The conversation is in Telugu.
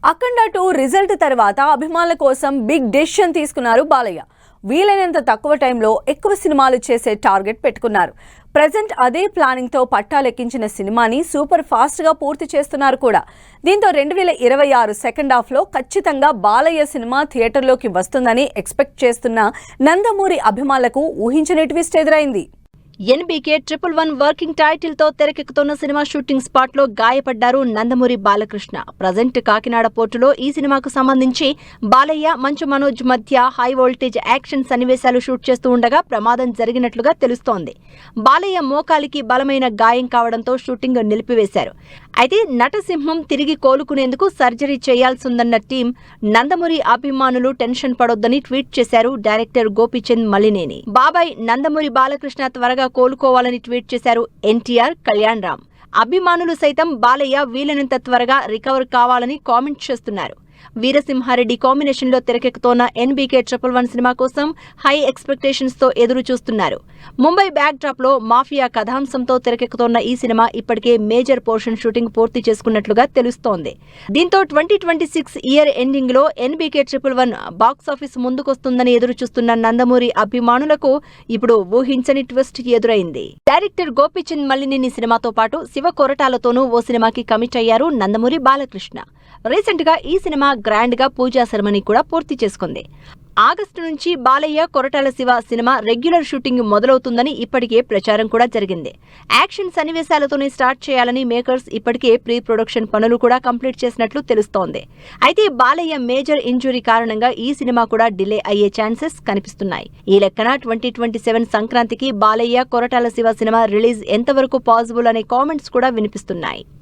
అఖండ 2 రిజల్ట్ తర్వాత అభిమానుల కోసం బిగ్ డెసిషన్ తీసుకున్నారు బాలయ్య. వీలైనంత తక్కువ టైంలో ఎక్కువ సినిమాలు చేసే టార్గెట్ పెట్టుకున్నారు. ప్రెజెంట్ అదే ప్లానింగ్ తో పట్టాలెక్కించిన సినిమాని సూపర్ ఫాస్ట్ గా పూర్తి చేస్తున్నారు కూడా. దీంతో 2026 సెకండ్ హాఫ్ లో ఖచ్చితంగా బాలయ్య సినిమా థియేటర్లోకి వస్తుందని ఎక్స్పెక్ట్ చేస్తున్న నందమూరి అభిమానులకు ఊహించని ట్విస్ట్ ఎదురైంది. ఎన్బీకే 111 వర్కింగ్ టైటిల్ తో తెరకెక్కుతున్న సినిమా షూటింగ్ స్పాట్ లో గాయపడ్డారు నందమూరి బాలకృష్ణ. ప్రజెంట్ కాకినాడ పోర్టులో ఈ సినిమాకు సంబంధించి బాలయ్య, మంచు మనోజ్ మధ్య హై వోల్టేజ్ యాక్షన్ సన్నివేశాలు షూట్ చేస్తూ ఉండగా ప్రమాదం జరిగినట్లుగా తెలుస్తోంది. బాలయ్య మోకాలికి బలమైన గాయం కావడంతో షూటింగ్ నిలిపివేశారు. అయితే నటసింహం తిరిగి కోలుకునేందుకు సర్జరీ చేయాల్సిందన్న టీం నందమూరి అభిమానులు టెన్షన్ పడొద్దని ట్వీట్ చేశారు డైరెక్టర్ గోపీచంద్ మలినేని. బాబాయ్ నందమూరి బాలకృష్ణ త్వరగా కోలుకోవాలని ట్వీట్ చేశారు ఎన్టీఆర్, కళ్యాణ్ రామ్. అభిమానులు సైతం బాలయ్య వీలైనంత త్వరగా రికవర్ కావాలని కామెంట్ చేస్తున్నారు. వీరసింహారెడ్డి కాంబినేషన్ లో తెరకెక్కుతోన్న ఎన్బీకే 111 సినిమా కోసం హై ఎక్స్పెక్టేషన్స్ తో ఎదురు చూస్తున్నారు. ముంబై బ్యాక్ డ్రాప్ లో మాఫియా కథాంశంతో తెరకెక్కుతోన్న ఈ సినిమా ఇప్పటికే మేజర్ పోర్షన్ షూటింగ్ పూర్తి చేసుకున్నట్లుగా తెలుస్తోంది. దీంతో 2026 ఇయర్ ఎండింగ్ లో ఎన్బీకే 111 బాక్సాఫీస్ ముందుకొస్తుందని ఎదురు చూస్తున్న నందమూరి అభిమానులకు ఇప్పుడు ఊహించని ట్విస్ట్ ఎదురైంది. డైరెక్టర్ గోపీచంద్ మలినేని సినిమాతో పాటు శివ కొరటాలతోనూ ఓ సినిమాకి కమిట్ అయ్యారు నందమూరి బాలకృష్ణ. రీసెంట్ గా ఈ సినిమా గ్రాండ్ గా పూజా సెరమనీ కూడా పూర్తి చేసుకుంది. ఆగస్టు నుంచి Balayya, Koratala Siva cinema regular shooting మొదలవుతుందని ఇప్పటికే ప్రచారం కూడా జరిగింది. యాక్షన్ సన్నివేశాలతోనే స్టార్ట్ చేయాలని మేకర్స్ ఇప్పటికే ప్రీ ప్రొడక్షన్ పనులు కూడా కంప్లీట్ చేసినట్లు తెలుస్తోంది. అయితే బాలయ్య మేజర్ ఇంజురీ కారణంగా ఈ సినిమా కూడా డిలే అయ్యే ఛాన్సెస్ కనిపిస్తున్నాయి. ఈ లెక్కన 2027 సంక్రాంతికి బాలయ్య, కొరటాల శివ సినిమా రిలీజ్ ఎంతవరకు పాసిబుల్ అనే కామెంట్స్ కూడా వినిపిస్తున్నాయి.